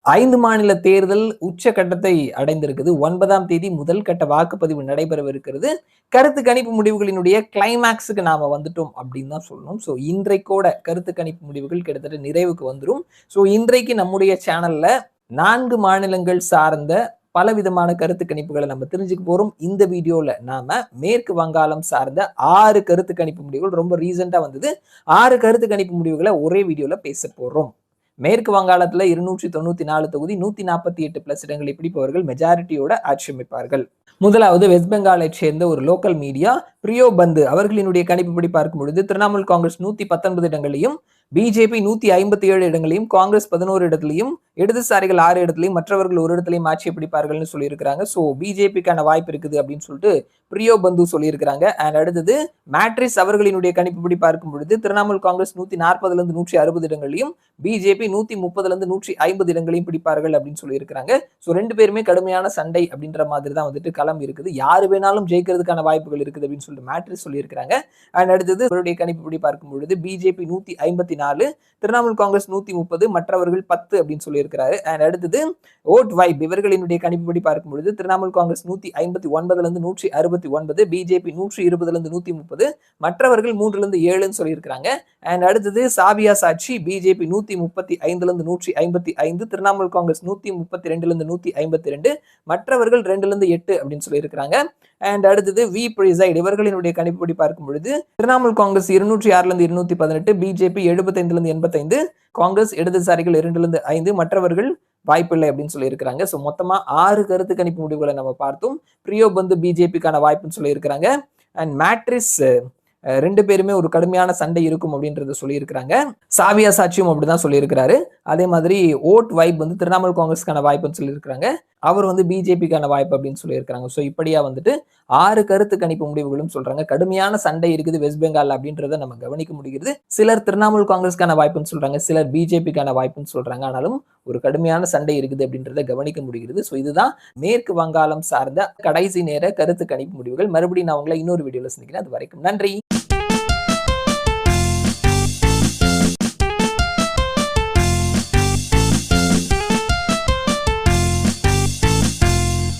5 மாநில தேர்தல் உச்சகட்டத்தை அடைந்திருக்குது. 9ஆம் தேதி முதல் கட்ட வாக்குப்பதிவு நடைபெறவிருக்கிறது. கருத்து கணிப்பு முடிவுகளினுடைய கிளைமாக்ஸுக்கு நாம வந்துட்டோம் அப்படின்னு தான் சொல்லணும். ஸோ இன்றைக்கோட கருத்து கணிப்பு முடிவுகள் கிட்டத்தட்ட நிறைவுக்கு வந்துரும். ஸோ இன்றைக்கு நம்முடைய சேனல்ல 4 மாநிலங்கள் சார்ந்த பலவிதமான கருத்து கணிப்புகளை நம்ம தெரிஞ்சுக்க போறோம். இந்த வீடியோல நாம மேற்கு வங்காளம் சார்ந்த 6 கருத்து கணிப்பு முடிவுகள் ரொம்ப ரீசெண்டா வந்தது. 6 கருத்து கணிப்பு முடிவுகளை ஒரே வீடியோல பேச போறோம். மேற்கு வங்காளத்துல 294 தொகுதி 148 பிளஸ் இடங்களை பிடிப்பவர்கள் மெஜாரிட்டியோட ஆட்சி அமைப்பார்கள். முதலாவது வெஸ்ட் பெங்காலை சேர்ந்த ஒரு லோக்கல் மீடியா பிரியோ பந்து அவர்களினுடைய கணிப்புப்படி பார்க்கும் பொழுது திரிணாமுல் காங்கிரஸ் 119 இடங்களையும், பிஜேபி 157 இடங்களையும், காங்கிரஸ் 11 இடத்திலையும், இடதுசாரிகள் 6 இடத்திலையும், மற்றவர்கள் ஒரு இடத்திலையும் ஆட்சியை பிடிப்பார்கள்னு சொல்லியிருக்கிறாங்க. ஸோ பிஜேபிக்கான வாய்ப்பு இருக்குது அப்படின்னு சொல்லிட்டு பிரியோ பந்து சொல்லியிருக்கிறாங்க. அண்ட் அடுத்தது மேட்ரிஸ் அவர்களினுடைய கணிப்புப்படி பார்க்கும் பொழுது திரிணாமுல் காங்கிரஸ் 140 இருந்து 160 இடங்களையும், பிஜேபி 130 இருந்து 150 இடங்களையும் பிடிப்பார்கள் அப்படின்னு சொல்லியிருக்கிறாங்க. ஸோ ரெண்டு பேருமே கடுமையான சண்டை அப்படின்ற மாதிரி தான் வந்துட்டு களம் இருக்குது. யாரு வேணாலும் ஜெயிக்கிறதுக்கான வாய்ப்புகள் இருக்குது அப்படின்னு சொல்லிட்டு மேட்ரிஸ் சொல்லியிருக்கிறாங்க. அண்ட் அடுத்தது அவருடைய கணிப்புப்படி பார்க்கும் பொழுது பிஜேபி 154, திரிணாமுல் காங்கிரஸ் 130, மற்றவர்கள் 10 அப்படின்னு சொல்லியிருக்கிறாரு. அண்ட் அடுத்தது ஓட் வைப் இவர்களினுடைய கணிப்புப்படி பார்க்கும் பொழுது திரிணாமுல் காங்கிரஸ் 159 இருந்து 169, பிஜேபி 120 இருந்து 130, மற்றவர்கள் 3 இருந்து 7ன்னு சொல்லியிருக்கிறாங்க. அண்ட் அடுத்தது சாவியா சாட்சி பிஜேபி 135 இருந்து 155, திரிணாமுல் காங்கிரஸ் 132 இருந்து 152, மற்றவர்கள் 2 இருந்து 8 அப்படின்னு சொல்லியிருக்கிறாங்க. அண்ட் அடுத்தது வி பிரிசைட் இவர்களினுடைய கணிப்புப்படி பார்க்கும் பொழுது திரிணாமுல் காங்கிரஸ் 206 இருந்து 218, பிஜேபி 75 இருந்து 85, காங்கிரஸ் இடதுசாரிகள் 2 இருந்து 5, மற்றவர்கள் வாய்ப்பில்லை அப்படின்னு சொல்லியிருக்கிறாங்க. ஸோ மொத்தமா 6 கருத்து கணிப்பு முடிவுகளை நம்ம பார்த்தோம். பிரியோ பந்து பிஜேபிக்கான வாய்ப்புன்னு சொல்லியிருக்கிறாங்க. அண்ட் மேட்ரிஸ் ரெண்டு பேருமே ஒரு கடுமையான சண்டை இருக்கும் அப்படின்றத சொல்லியிருக்கிறாங்க. சாவியா சாட்சியும் அப்படிதான் சொல்லியிருக்கிறாரு. அதே மாதிரி ஓட் வைப் வந்து திரிணாமுல் காங்கிரஸ்க்கான வாய்ப்புன்னு சொல்லியிருக்கிறாங்க. அவர் வந்து பிஜேபிக்கான வாய்ப்பு அப்படின்னு சொல்லியிருக்கிறாங்க. ஸோ இப்படியா வந்துட்டு 6 கருத்து கணிப்பு முடிவுகளும் சொல்றாங்க. கடுமையான சண்டை இருக்குது வெஸ்ட் பெங்கால் அப்படின்றத நம்ம கவனிக்க முடிகிறது. சிலர் திரிணாமுல் காங்கிரஸ்க்கான வாய்ப்புன்னு சொல்றாங்க, சிலர் பிஜேபிக்கான வாய்ப்புன்னு சொல்றாங்க. ஆனாலும் ஒரு கடுமையான சண்டை இருக்குது அப்படின்றத கவனிக்க முடிகிறது. ஸோ இதுதான் மேற்கு வங்காளம் சார்ந்த கடைசி நேர கருத்து கணிப்பு முடிவுகள். மறுபடியும் நான் உங்களை இன்னொரு வீடியோல சந்திக்கிறேன். அது வரைக்கும் நன்றி.